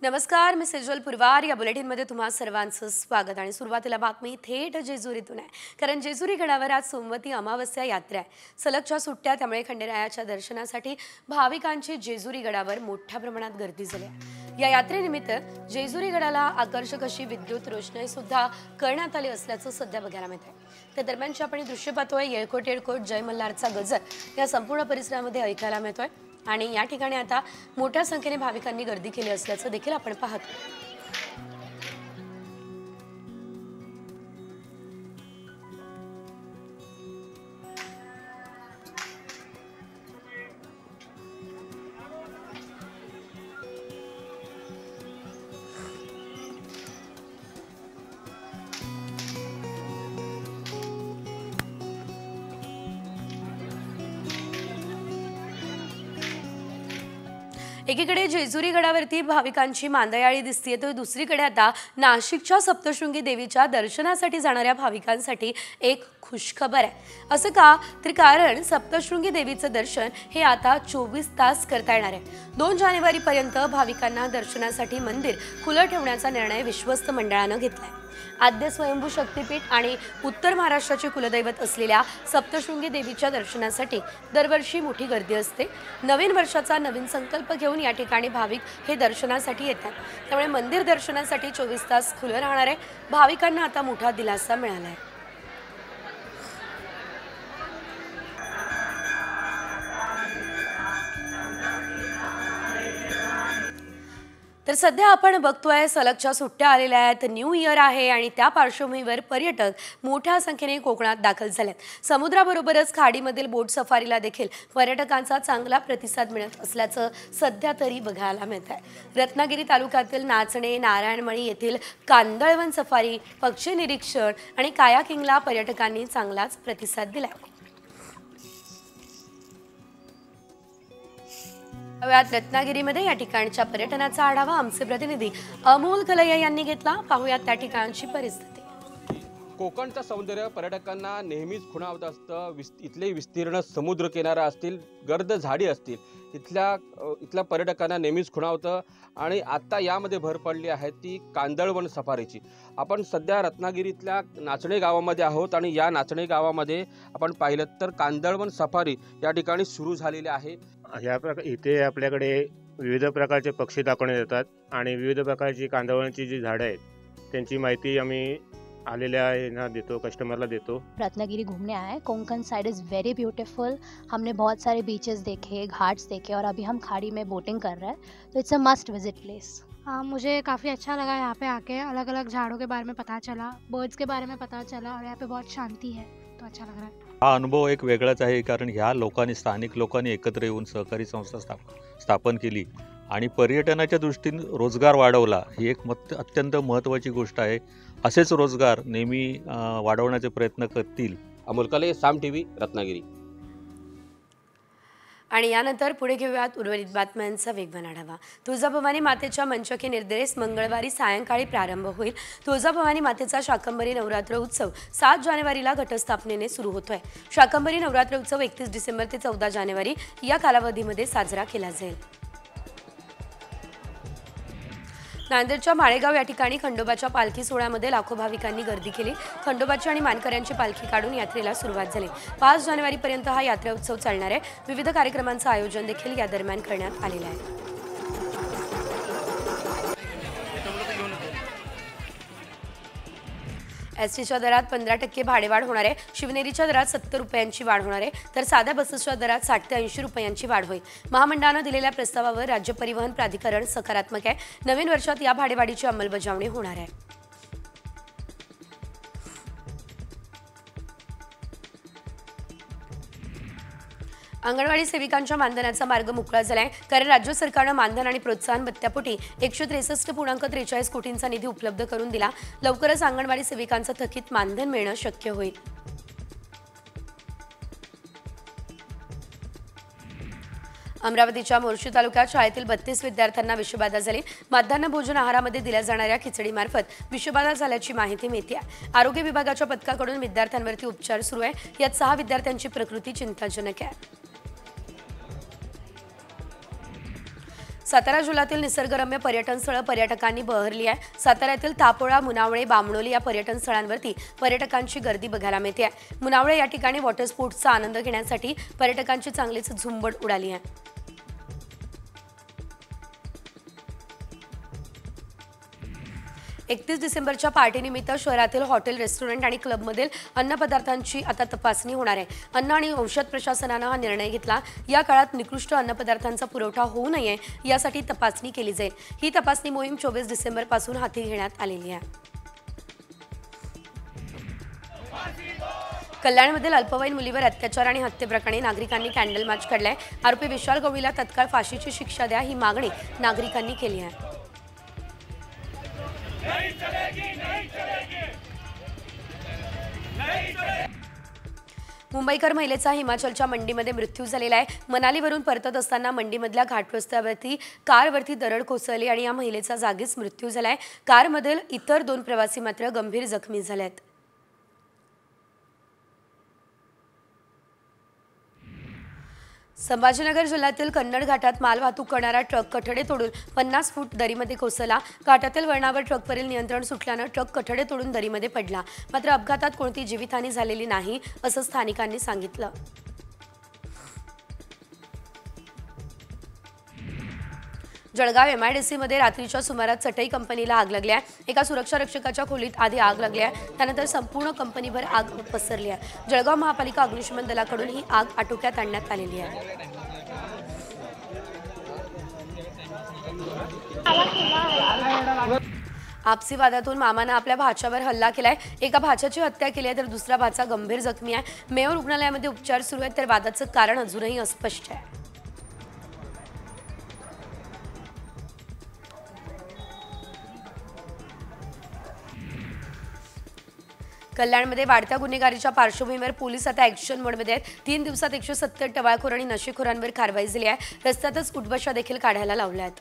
नमस्कार, मी सेजल पुरवार या बुलेटिनमध्ये तुम्हा सर्वांचं स्वागत आणि सुरुवातीला बातमी थेट जेजुरीतून आहे. कारण जेजुरी गडावर आज सोमवती अमावस्या यात्रा आहे. सलगच्या सुट्ट्या त्यामुळे खंडेरायाच्या दर्शनासाठी भाविकांची जेजुरी गडावर मोठ्या प्रमाणात गर्दी झाली आहे. या यात्रेनिमित्त जेजुरी गडाला आकर्षक अशी विद्युत रोषणाई सुद्धा करण्यात आली असल्याचं सध्या बघायला मिळत आहे. त्या दरम्यानची आपण दृश्य पाहतोय. येळकोट येळकोट जय मल्हारचा गजर या संपूर्ण परिसरामध्ये ऐकायला मिळतोय आणि या ठिकाणी आता मोठ्या संख्येने भाविकांनी गर्दी केली असल्याचं देखील आपण पाहतो. एकीकडे जेजुरी गडावरती भाविकांची मांदयाळी दिसतेय, तर दुसरीकडे आता नाशिकच्या सप्तशृंगी देवीच्या दर्शनासाठी जाणाऱ्या भाविकांसाठी एक खुशखबर आहे. असं का? तर कारण सप्तशृंगी देवीचं दर्शन हे आता 24 तास करता येणार आहे. 2 जानेवारीपर्यंत भाविकांना दर्शनासाठी मंदिर खुलं ठेवण्याचा निर्णय विश्वस्त मंडळानं घेतलाय. आद्य स्वयंभू शक्तीपीठ आणि उत्तर महाराष्ट्राचे कुलदैवत असलेल्या सप्तशृंगी देवीच्या दर्शनासाठी दरवर्षी मोठी गर्दी असते. नवीन वर्षाचा नवीन संकल्प घेऊन या ठिकाणी भाविक हे दर्शनासाठी येतात. त्यामुळे मंदिर दर्शनासाठी 24 तास खुलं राहणार आहे. भाविकांना आता मोठा दिलासा मिळाला आहे. तर सध्या आपण बघतोय सलगच्या सुट्ट्या आलेल्या आहेत, न्यू इयर आहे आणि त्या पार्श्वभूमीवर पर्यटक मोठ्या संख्येने कोकणात दाखल झालेत. समुद्राबरोबरच खाडीमधील बोट सफारीला देखील पर्यटकांचा चांगला प्रतिसाद मिळत असल्याचं सध्या तरी बघायला मिळत आहे. रत्नागिरी तालुक्यातील नाचणे, नारायणमळी येथील कांदळवन सफारी, पक्षी निरीक्षण आणि कायाकिंगला पर्यटकांनी चांगलाच प्रतिसाद दिलाय. रत्नागिरीमध्ये या ठिकाणच्या पर्यटनाचा आढावा आमचे प्रतिनिधी अमोल कलया यांनी घेतला. पाहूयात त्या ठिकाणची परिस्थिती. कोकणचं सौंदर्य पर्यटकांना नेहमीच खुणावत असतं. इथले विस्तीर्ण समुद्र किनारा असतील, गर्द झाडी असतील, इथल्या पर्यटकांना नेहमीच खुणावतं. आणि आत्ता यामध्ये भर पडली आहे ती कांदळवन सफारीची. आपण सध्या रत्नागिरीतल्या नाचणे गावामध्ये आहोत आणि या नाचणे गावामध्ये आपण पाहिलं तर कांदळवन सफारी या ठिकाणी सुरू झालेली आहे. इथे आपल्याकडे विविध प्रकारचे पक्षी दाखवण्यात येतात आणि विविध प्रकारची कांदळवनची जी झाडं आहेत त्यांची माहिती आम्ही आलेल्या देतो, कस्टमरला देतो. रत्नागिरी घूमने आए हैं. Konkan side is very beautiful. हमने बहुत सारे बीचेस देखे, घाट्स देखे और अभी हम खाड़ी में बोटिंग कर रहे हैं. तो it's a must visit place. मुझे काफ़ी अच्छा लगा यहाँ पे आके. अलग अलग झाड़ों के बारे में पता चला, बर्ड्स के बारे में पता चला और यहाँ पे बहुत शांति है, तो अच्छा लग रहा है. हा अनुभव एक वेगळाच आहे, कारण ह्या लोकांनी, स्थानिक लोकांनी एकत्र येऊन सहकारी संस्था स्थापन केली आणि पर्यटनाच्या दृष्टीने रोजगार वाढवला. ही एक अत्यंत महत्त्वाची गोष्ट आहे. असेच रोजगार नेहमी वाढवण्याचे प्रयत्न करतील. अमोल कले, साम टीव्ही, रत्नागिरी. आणि यानंतर पुढे घेऊयात उर्वरित बातम्यांचा वेगवान आढावा. तुळजाभवानी मातेच्या मंचकी निर्देश मंगळवारी सायंकाळी प्रारंभ होईल. तुळजाभवानी मातेचा शाकंभरी नवरात्र उत्सव 7 जानेवारीला घटस्थापनेने सुरू होतोय. शाकंभरी नवरात्र उत्सव 31 डिसेंबर ते 14 जानेवारी या कालावधीमध्ये साजरा केला जाईल. नांदेडच्या माळेगाव या ठिकाणी खंडोबाच्या पालखी सोहळ्यामध्ये लाखो भाविकांनी गर्दी केली. खंडोबाची आणि मानकऱ्यांची पालखी काढून यात्रेला सुरुवात झाली. 5 जानेवारीपर्यंत हा यात्रा उत्सव चालणार आहे. विविध कार्यक्रमांचं आयोजन देखील या दरम्यान करण्यात आलेलं आहे. एसटीच्या दरात 15% भाडेवाढ होणार आहे. शिवनेरीच्या दरात 70 रुपयांची वाढ होणार आहे, तर साध्या बसेसच्या दरात 60 ते 80 रुपयांची वाढ होईल. महामंडळानं दिलेल्या प्रस्तावावर राज्य परिवहन प्राधिकरण सकारात्मक आहे. नवीन वर्षात या भाडेवाढीची अंमलबजावणी होणार आहे. अंगणवाडी सेविकांच्या मानधनाचा मार्ग मोकळा झालाय, कारण राज्य सरकारनं मानधन आणि प्रोत्साहन भत्त्यापोटी 163.43 कोटींचा निधी उपलब्ध करून दिला. लवकरच अंगणवाडी सेविकांचं थकीत मानधन मिळणं शक्य होईल. अमरावतीच्या मोर्शी तालुक्यात शाळेतील 32 विद्यार्थ्यांना विषबाधा झाली. मध्यान्ह भोजन आहारामध्ये दिल्या जाणाऱ्या खिचडीमार्फत विषबाधा झाल्याची माहिती मिळते. आरोग्य विभागाच्या पथकाकडून विद्यार्थ्यांवरती उपचार सुरू आहे. यात 6 विद्यार्थ्यांची प्रकृती चिंताजनक आहे. सातारा जिल्ह्यातील निसर्गरम्य पर्यटन स्थळं पर्यटकांनी बहरली आहे। साताऱ्यातील तापोळा, मुनावळे, बामणोली या पर्यटन स्थळांवरती पर्यटकांची गर्दी बघायला मिळते आहे। मुनावळे या ठिकाणी वॉटर स्पोर्ट्सचा आनंद घेण्यासाठी पर्यटकांची चांगलीच झुंबड उडाली आहे। 31 डिसेंबरच्या पार्टीनिमित्त शहरातील हॉटेल, रेस्टॉरंट आणि क्लबमधील अन्नपदार्थांची आता तपासणी होणार आहे। अन्न आणि औषध प्रशासनानं हा निर्णय घेतला। या काळात निकृष्ट अन्नपदार्थांचा पुरवठा होऊ नये यासाठी तपासणी केली जाईल। ही तपासणी मोहीम 24 डिसेंबरपासून हाती घेण्यात आलेली आहे। कल्याणमधील अल्पवयीन मुलीवर अत्याचार आणि हत्येप्रकरणी नागरिकांनी कॅन्डल मार्च काढलाय। आरोपी विशाल गवळीला तत्काळ फाशीची शिक्षा द्या ही मागणी नागरिकांनी केली आहे। मुंबईकर महिलेचा हिमाचलच्या मंडीमध्ये मृत्यू झालेला आहे। मनालीवरून परतत असताना मंडीमधल्या घाट रस्त्यावरती कारवरती दरड कोसळली आणि या महिलेचा जागीच मृत्यू झालाय। कारमधील इतर 2 प्रवासी मात्र गंभीर जखमी झालेत। संभाजीनगर जिल्ह्यातील कन्नड घाटात माल वाहतूक करणारा ट्रक कठडे तोडून 50 फूट दरीमध्ये कोसळला। घाटातील वळणावर ट्रकवरील नियंत्रण सुटल्यानं ट्रक कठडे तोडून दरीमध्ये पडला। मात्र अपघातात कोणती जीवितहानी झालेली नाही असं स्थानिकांनी सांगितलं। जळगाव MIDCमध्ये रात्रीच्या सुमारास चटई कंपनीला आग लागली आहे। एका सुरक्षा रक्षकाच्या खोलीत आधी आग लागली आहे, त्यानंतर संपूर्ण कंपनीभर आग पसरली आहे। जळगाव महापालिका अग्निशमन दलाकडून ही आग आटोक्यात आणण्यात आलेली आहे। आपसी वादातून मामानं आपल्या भाच्यावर हल्ला केलाय। एका भाच्याची हत्या केली आहे तर दुसरा भाचा गंभीर जखमी आहे। मेयो रुग्णालयामध्ये उपचार सुरू आहेत तर वादाचं कारण अजूनही अस्पष्ट आहे। कल्याणमध्ये वाढत्या गुन्हेगारीच्या पार्श्वभूमीवर पोलीस आता ॲक्शन मोडमध्ये आहेत। 3 दिवसात 170 टवाळखोर आणि नशेखोरांवर कारवाई झाली आहे। रस्त्यातच उठबशा देखील काढायला लावल्या आहेत।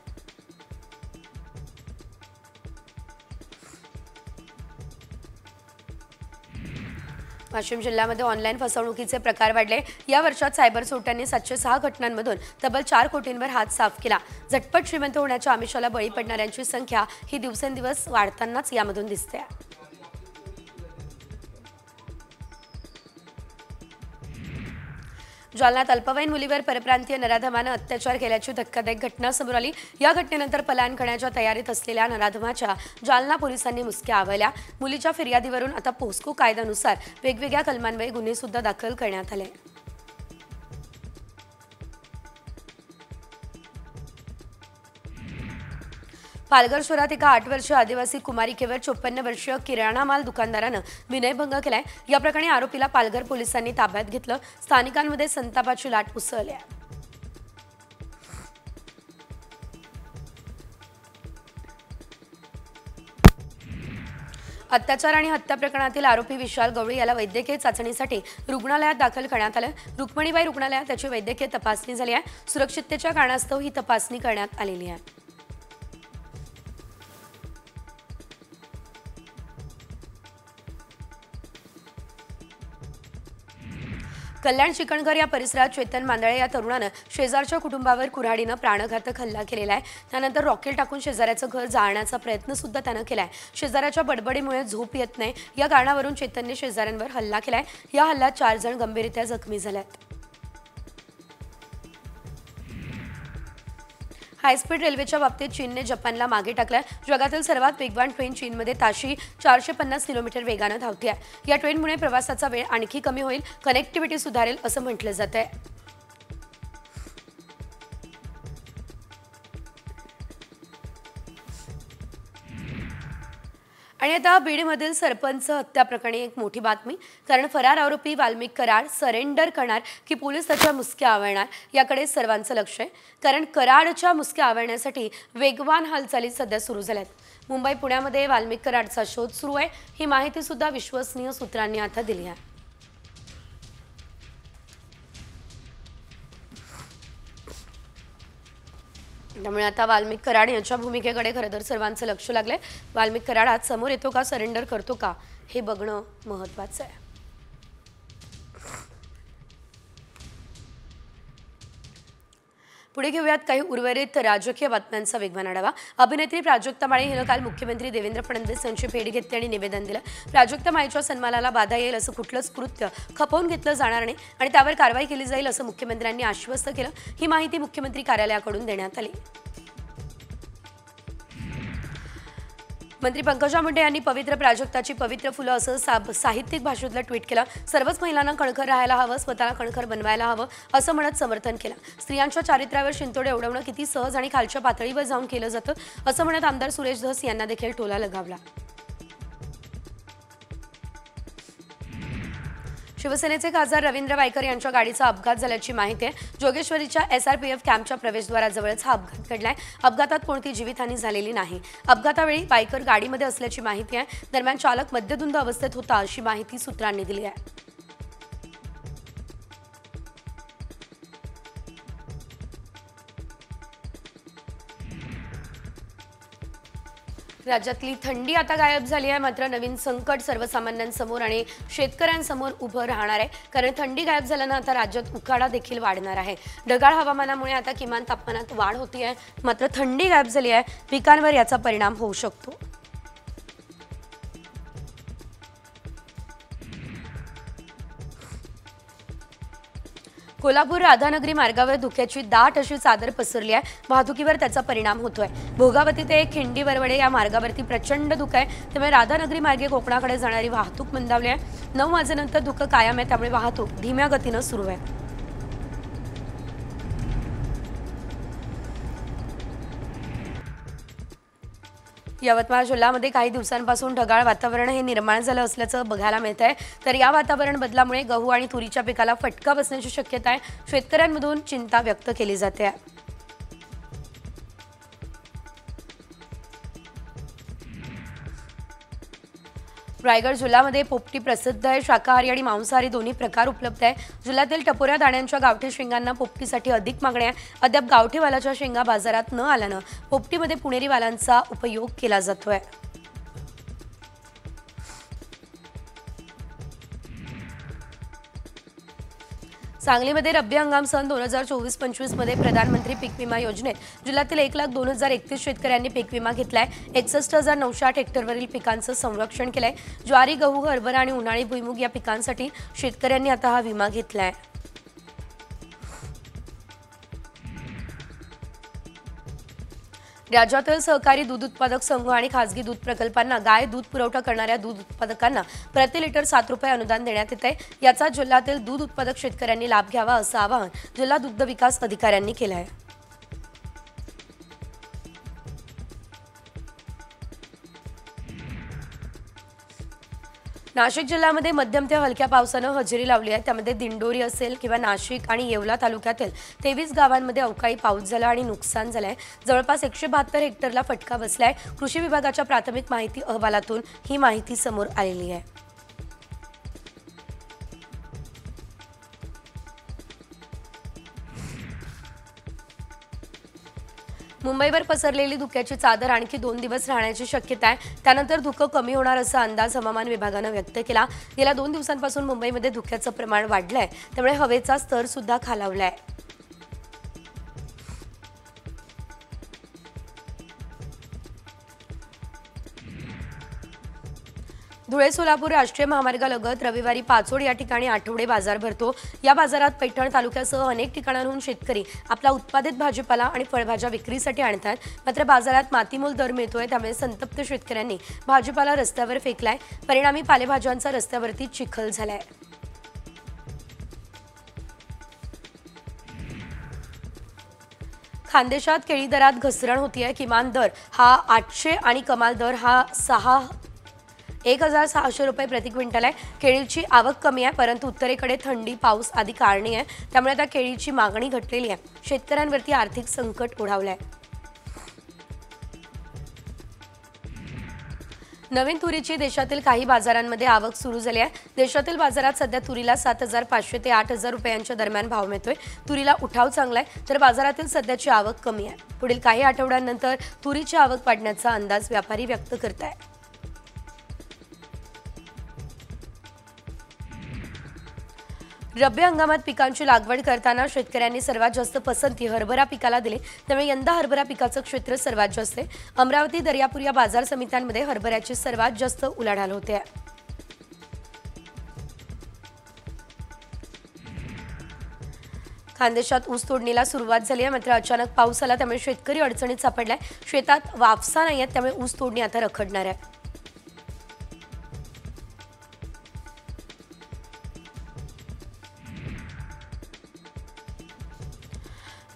वाशिम जिल्ह्यामध्ये ऑनलाईन फसवणुकीचे प्रकार वाढले। या वर्षात सायबर चोरट्यांनी 706 घटनांमधून तब्बल 4 कोटींवर हात साफ केला। झटपट श्रीमंत होण्याच्या आमिषाला बळी पडणाऱ्यांची संख्या ही दिवसेंदिवस वाढतानाच यामधून दिसते। जालन्यात अल्पवयीन मुलीवर परप्रांतीय नराधमानं अत्याचार केल्याची धक्कादायक घटना समोर आली। या घटनेनंतर पलायन करण्याच्या तयारीत असलेल्या नराधमाच्या जालना पोलिसांनी मुसक्या आवळल्या। मुलीच्या फिर्यादीवरून आता पोस्को कायद्यानुसार वेगवेगळ्या कलमांवर गुन्हे सुद्धा दाखल करण्यात आले। पालघर शहरात एका 8 वर्षीय आदिवासी कुमारिकेवर 54 वर्षीय किराणा माल दुकानदारानं विनयभंग केलाय। या प्रकरणी आरोपीला पालघर पोलिसांनी ताब्यात घेतलं। स्थानिकांमध्ये संतापाची लाट उसळली आहे। अत्याचार आणि हत्या प्रकरणातील आरोपी विशाल गवळी याला वैद्यकीय चाचणीसाठी रुग्णालयात दाखल करण्यात आलं। रुक्मिणीबाई रुग्णालयात त्याची वैद्यकीय तपासणी झाली आहे। सुरक्षिततेच्या कारणास्तव ही तपासणी करण्यात आलेली आहे। कल्याण चिकणघर या परिसरात चेतन मांदळे या तरुणानं शेजारच्या कुटुंबावर कुऱ्हाडीनं प्राणघातक हल्ला केलेला आहे। त्यानंतर रॉकेल टाकून शेजाऱ्याचं घर जाळण्याचा प्रयत्न सुद्धा त्यानं केलाय। शेजाऱ्याच्या बडबडीमुळे झोप येत नाही या कारणावरून चेतनने शेजाऱ्यांवर हल्ला केलाय। या हल्ल्यात 4 जण गंभीररित्या जखमी झालेत। हायस्पीड रेल्वेच्या बाबतीत चीनने जपानला मागे टाकलं। जगातील सर्वात वेगवान ट्रेन चीनमध्ये ताशी 450 किलोमीटर वेगानं धावते आहे। या ट्रेनमुळे प्रवासाचा वेळ आणखी कमी होईल, कनेक्टिव्हिटी सुधारेल असं म्हटलं जातंय। आणि आता बीडमधील सरपंच हत्या प्रकरणी एक मोठी बातमी, कारण फरार आरोपी वाल्मिक कराड सरेंडर करणार की पोलीस त्याच्या मुसक्या आवळणार याकडे सर्वांचं लक्ष आहे। कारण कराडच्या मुसक्या आवळण्यासाठी वेगवान हालचाली सध्या सुरू झाल्यात। मुंबई पुण्यामध्ये वाल्मिक कराडचा शोध सुरू आहे। ही माहिती सुद्धा विश्वसनीय सूत्रांनी आता दिली आहे। त्यामुळे आता वाल्मिक कराड यांच्या भूमिकेकडे खरं तर सर्वांचं लक्ष लागलंय। वाल्मिक कराड आज समोर येतो का, सरेंडर करतो का, हे बघणं महत्त्वाचं आहे। पुढे घेऊयात काही उर्वरित राजकीय बातम्यांचा वेगवान आढावा। अभिनेत्री प्राजक्ता माळी हिनं काल मुख्यमंत्री देवेंद्र फडणवीस यांची भेट घेतली आणि निवेदन दिलं। प्राजक्ता माळीच्या सन्मानाला बाधा येईल असं कुठलंच कृत्य खपवून घेतलं जाणार नाही आणि त्यावर कारवाई केली जाईल असं मुख्यमंत्र्यांनी आश्वस्त केलं। ही माहिती मुख्यमंत्री कार्यालयाकडून देण्यात आली। मंत्री पंकजा मुंडे यांनी पवित्र प्राजक्ताची पवित्र फुलं असं साहित्यिक भाषेतलं ट्विट केलं। सर्वच महिलांना कणखर राहायला हवं, स्वतःला कणखर बनवायला हवं असं म्हणत समर्थन केलं। स्त्रियांच्या चारित्र्यावर शिंतोडे उडवणं किती सहज आणि खालच्या पातळीवर जाऊन केलं जातं असं म्हणत आमदार सुरेश धस यांना देखील टोला लगावला। शिवसेनेचे खासदार रवींद्र वायकर यांच्या गाडीचा अपघात झाल्याची माहिती आहे। जोगेश्वरीच्या SRPF कॅम्पच्या प्रवेशद्वाराजवळच हा अपघात घडलाय। अपघातात कोणती जीवितहानी झालेली नाही। अपघातावेळी वायकर गाडीमध्ये असल्याची माहिती आहे। दरम्यान चालक मद्यधुंद अवस्थेत होता अशी माहिती सूत्रांनी दिली आहे। राज्यातली थंडी आता गायब झाली आहे, मात्र नवीन संकट सर्वसामान्यांसमोर आणि शेतकऱ्यांसमोर उभं राहणार आहे। कारण थंडी गायब झाल्यानं आता राज्यात उकाडा देखील वाढणार आहे। ढगाळ हवामानामुळे आता किमान तापमानात वाढ होती आहे, मात्र थंडी गायब झाली आहे, पिकांवर याचा परिणाम होऊ शकतो। कोल्हापूर राधानगरी मार्गावर धुक्याची दाट अशी चादर पसरली आहे। वाहतुकीवर त्याचा परिणाम होतोय। भोगावती ते खिंडी वरवडे या मार्गावरती प्रचंड धुकं आहे, त्यामुळे राधानगरी मार्गे कोकणाकडे जाणारी वाहतूक मंदावली आहे। 9 वाजेनंतर धुकं कायम आहे, त्यामुळे वाहतूक धीम्या गतीनं सुरू आहे। यवतमाळ जिल्ह्यामध्ये काही दिवसांपासून ढगाळ वातावरण हे निर्माण झालं असल्याचं बघायला मिळत आहे। तर या वातावरण बदलामुळे गहू आणि तुरीच्या पिकाला फटका बसण्याची शक्यता आहे। शेतकऱ्यांमधून चिंता व्यक्त केली जाते। रायगड जिल्ह्यामध्ये पोपटी प्रसिद्ध आहे। शाकाहारी आणि मांसाहारी दोन्ही प्रकार उपलब्ध आहे। जिल्ह्यातील टपोऱ्या दाण्यांच्या गावठी शेंगांना पोपटीसाठी अधिक मागणी आहे। अद्याप गावठी वालाच्या शेंगा बाजारात न आल्यानं पोपटीमध्ये पुणेरी वालांचा उपयोग केला जातोय। सांगलीमध्ये रब्बी हंगाम सन 2024-25 मध्ये प्रधानमंत्री पीक विमा योजनेत जिल्ह्यातील 1,02,031 शेतकऱ्यांनी पीक विमा घेतलाय। 61,908 हेक्टरवरील पिकांचं संरक्षण केलंय। ज्वारी, गहू, हरभरा आणि उन्हाळी भुईमूग या पिकांसाठी शेतकऱ्यांनी आता हा विमा घेतलाय। राज्यातील सहकारी दूध उत्पादक संघ आणि खासगी दूध प्रकल्पांना गाय दूध पुरवठा करणाऱ्या दूध उत्पादकांना प्रति लिटर 7 रुपये अनुदान देण्यात येते। याचा जिल्ह्यातील दूध उत्पादक शेतकऱ्यांनी लाभ घ्यावा असं आवाहन जिल्हा दुग्ध विकास अधिकाऱ्यांनी केलं आहे। नाशिक जिल्ह्यामध्ये मध्यम ते हलक्या पावसानं हजेरी लावली आहे। त्यामध्ये दिंडोरी असेल किंवा नाशिक आणि येवला तालुक्यातील 23 गावांमध्ये अवकाळी पाऊस झाला आणि नुकसान झालंय। जवळपास 172 हेक्टरला फटका बसलाय। कृषी विभागाच्या प्राथमिक माहिती अहवालातून ही माहिती समोर आलेली आहे। मुंबईवर पसरलेली धुक्याची चादर आणखी 2 दिवस राहण्याची शक्यता आहे। त्यानंतर धुकं कमी होणार असा अंदाज हवामान विभागानं व्यक्त केला। गेल्या 2 दिवसांपासून मुंबईमध्ये धुक्याचं प्रमाण वाढलंय, त्यामुळे हवेचा स्तर सुद्धा खालावलाय। धुळे सोलापूर राष्ट्रीय महामार्गालगत रविवारी पाचोड या ठिकाणी आठवडे बाजार भरतो। या बाजारात पैठण तालुक्यासह अनेक ठिकाणांहून शेतकरी आपला उत्पादित भाजीपाला आणि फळभाज्या विक्रीसाठी आणतात। मात्र बाजारात मातीमोल दर मिळतोय, त्यामुळे संतप्त शेतकऱ्यांनी भाजीपाला रस्त्यावर फेकलाय। परिणामी पालेभाज्यांचा रस्त्यावरती चिखल झालाय। खानदेशात केळी दरात घसरण होतीये। किमान दर हा 800 आणि कमाल दर हा 1,600 रुपये प्रति क्विंटल आहे। केळीची आवक कमी आहे, परंतु उत्तरेकडे थंडी, पाऊस आदी कारणे आहे, त्यामुळे आता केळीची मागणी घटलेली आहे। शेतकऱ्यांवरती आर्थिक संकट ओढावलंय। नवीन तुरीची देशातील काही बाजारांमध्ये आवक सुरू झाली आहे। देशातील बाजारात सध्या तुरीला 7,500 ते 8,000 रुपयांच्या दरम्यान भाव मिळतोय। तुरीला उठाव चांगला आहे, तर बाजारातील सध्याची आवक कमी आहे। पुढील काही आठवड्यांनंतर तुरीची आवक वाढण्याचा अंदाज व्यापारी व्यक्त करतायत। रब्बी हंगामात पिकांची लागवड करताना शेतकऱ्यांनी सर्वात जास्त पसंती हरभरा पिकाला दिली, त्यामुळे यंदा हरभरा पिकाचं क्षेत्र सर्वात जास्त आहे. अमरावती, दर्यापूर या बाजार समित्यांमध्ये हरभऱ्याची सर्वात जास्त उलाढाल होते. खानदेशात ऊस तोडणीला सुरुवात झाली आहे, मात्र अचानक पाऊस आला त्यामुळे शेतकरी अडचणीत सापडलाय. शेतात वाफसा नाही आहेत, त्यामुळे ऊस तोडणी आता रखडणार आहे.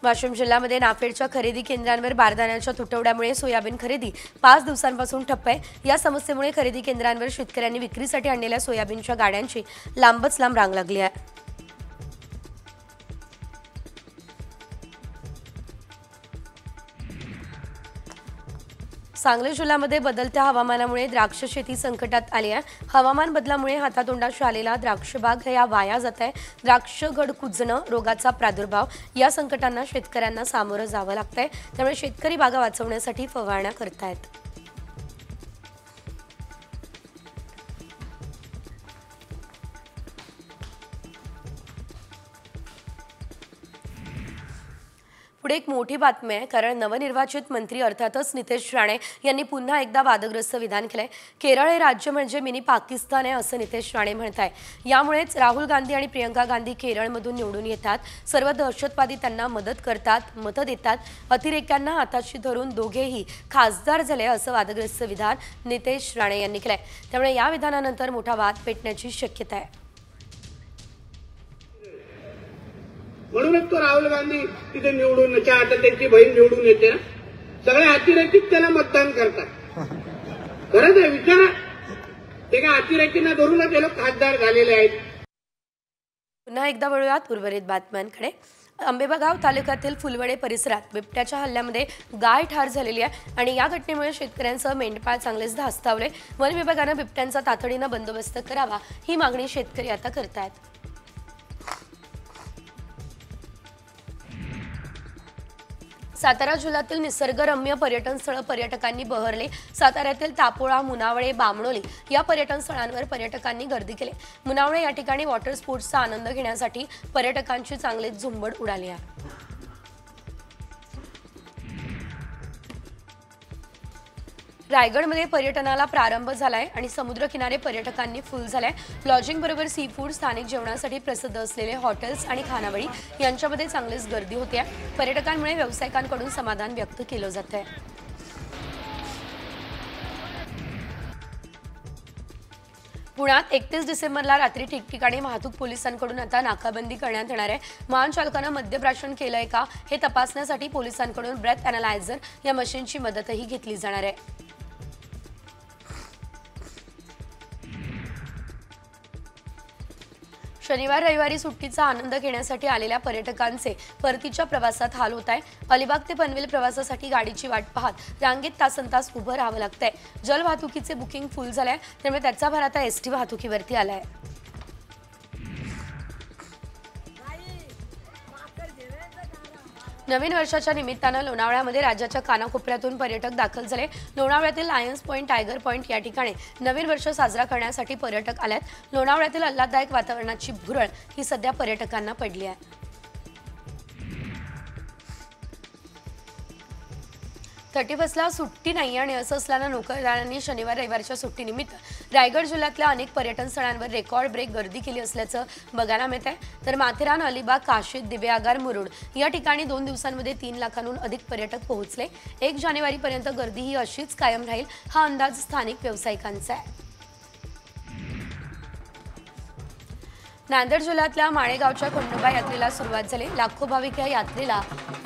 वाशिम जिल्ह्यामध्ये नाफेडच्या खरेदी केंद्रांवर बारदाण्याच्या तुटवड्यामुळे सोयाबीन खरेदी 5 दिवसांपासून ठप्प आहे. या समस्येमुळे खरेदी केंद्रांवर शेतकऱ्यांनी विक्रीसाठी आणलेल्या सोयाबीनच्या गाड्यांची लांबच लांब रांग लागली आहे. सांगली जिल्ह्यामध्ये बदलत्या हवामानामुळे द्राक्ष शेती संकटात आली आहे. हवामान बदलामुळे हातातोंडाशी आलेला द्राक्ष बाग या वाया जात आहे. द्राक्ष घड कुजणं, रोगाचा प्रादुर्भाव या संकटांना शेतकऱ्यांना सामोरं जावं लागतंय. त्यामुळे शेतकरी बागा वाचवण्यासाठी फवारण्या करतायत. पुढे एक मोठी बातमी आहे, कारण नवनिर्वाचित मंत्री अर्थातच नितेश राणे यांनी पुन्हा एकदा वादग्रस्त विधान केलंय. केरळ हे राज्य म्हणजे मिनी पाकिस्तान आहे असं नितेश राणे म्हणताय. यामुळेच राहुल गांधी आणि प्रियंका गांधी केरळमधून निवडून येतात. सर्व दहशतवादी त्यांना मदत करतात, मतं देतात. अतिरेक्यांना हाताशी धरून दोघेही खासदार झाले असं वादग्रस्त विधान नितेश राणे यांनी केलंय. त्यामुळे या विधानानंतर मोठा वाद पेटण्याची शक्यता आहे. म्हणूनच तो राहुल गांधी तिथे निवडून आता त्यांची बहीण निवडून येते ना, सगळे अतिरेकीच त्याला मतदान करतात. खरंच आहे, विचारा. ते काय अतिरेकींना धरूनच ते लोक खासदार झालेले आहेत. पुन्हा एकदा वळूयात उर्वरित बातम्यांकडे. अंबेबागाव तालुक्यातील फुलवडे परिसरात बिबट्याच्या हल्ल्यामध्ये गाय ठार झालेली आहे आणि या घटनेमुळे शेतकऱ्यांसह मेंढपाळ चांगलेच धास्तावले. वन विभागानं बिबट्यांचा तातडीनं बंदोबस्त करावा ही मागणी शेतकरी आता करतायत. सातारा जिल्ह्यातील निसर्गरम्य पर्यटन स्थळं पर्यटकांनी बहरले. साताऱ्यातील तापोळा, मुनावळे, बामणोली या पर्यटन स्थळांवर पर्यटकांनी गर्दी केली. मुनावळे या ठिकाणी वॉटर स्पोर्ट्सचा आनंद घेण्यासाठी पर्यटकांची चांगलीच झुंबड उडाली आहे. रायगडमध्ये पर्यटनाला प्रारंभ झालाय आणि समुद्रकिनारे पर्यटकांनी फुल झालाय. लॉजिंग बरोबर सी फूड, स्थानिक जेवणासाठी प्रसिद्ध असलेले हॉटेल्स आणि खानावळी यांच्यामध्ये चांगलीच गर्दी होते. पर्यटकांमुळे व्यावसायिकांकडून समाधान व्यक्त केलं जात आहे. पुण्यात 31 डिसेंबरला रात्री ठिकठिकाणी वाहतूक पोलिसांकडून आता नाकाबंदी करण्यात येणार आहे. वाहन चालकानं मद्यप्राशन केलंय का हे तपासण्यासाठी पोलिसांकडून ब्रेथ अॅनालायझर या मशीनची मदतही घेतली जाणार आहे. शनिवार रविवारी सुट्टीचा आनंद घेण्यासाठी आलेल्या पर्यटकांचे परतीच्या प्रवासात हाल होत आहे. अलिबाग ते पनवेल प्रवासासाठी गाडीची वाट पाहत रांगेत तासनतास उभं राहावं लागतंय. जलवाहतुकीचे बुकिंग फुल झालंय, त्यामुळे त्याचा भार आता एसटी वाहतुकीवरती आलाय. नवीन वर्षाच्या निमित्तानं लोणावळ्यामध्ये राज्याच्या कानाकोपऱ्यातून पर्यटक दाखल झाले. लोणावळ्यातील लायन्स पॉइंट, टायगर पॉइंट या ठिकाणी नवीन वर्ष साजरा करण्यासाठी पर्यटक आल्यात. लोणावळ्यातील आल्हाददायक वातावरणाची भुरळ ही सध्या पर्यटकांना पडली आहे. 31ला सुट्टी नाही आणि असं असल्यानं नोकरदारांनी शनिवार रविवारच्या सुट्टीनिमित्त रायगड जिल्ह्यातल्या अनेक पर्यटन स्थळांवर रेकॉर्ड ब्रेक गर्दी केली असल्याचं बघायला मिळत आहे. तर माथेरान, अलिबाग, काशीद, दिवेआगार, मुरुड या ठिकाणी 2 दिवसांमध्ये 3 लाखांहून अधिक पर्यटक पोहोचले. 1 जानेवारीपर्यंत गर्दी ही अशीच कायम राहील हा अंदाज स्थानिक व्यावसायिकांचा आहे. नांदेड जिल्ह्यातल्या माळेगावच्या खंडोबा यात्रेला सुरुवात झाली. लाखो भाविक या यात्रेला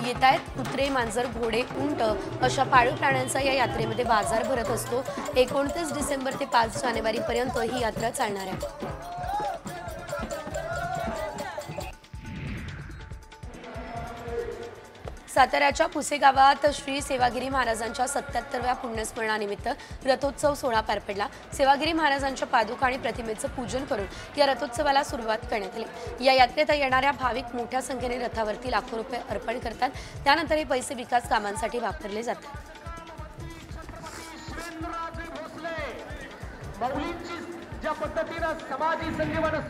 येत आहेत. कुत्रे, मांजर, घोडे, उंट अशा पाळीव प्राण्यांचा या यात्रेमध्ये बाजार भरत असतो. 29 डिसेंबर ते 5 जानेवारीपर्यंत ही यात्रा चालणार आहे. साताऱ्याच्या पुसेगावात श्री सेवागिरी महाराजांच्या 77व्या पुण्यस्मरणानिमित्त रथोत्सव सोहळा पार पडला. सेवागिरी महाराजांच्या पादुका आणि प्रतिमेचं पूजन करून या रथोत्सवाला सुरुवात करण्यात आली. या यात्रेत येणाऱ्या भाविक मोठ्या संख्येने रथावरती लाखो रुपये अर्पण करतात. त्यानंतर हे पैसे विकास कामांसाठी वापरले जातात. ज्या पद्धतीनं समाधी संजीवन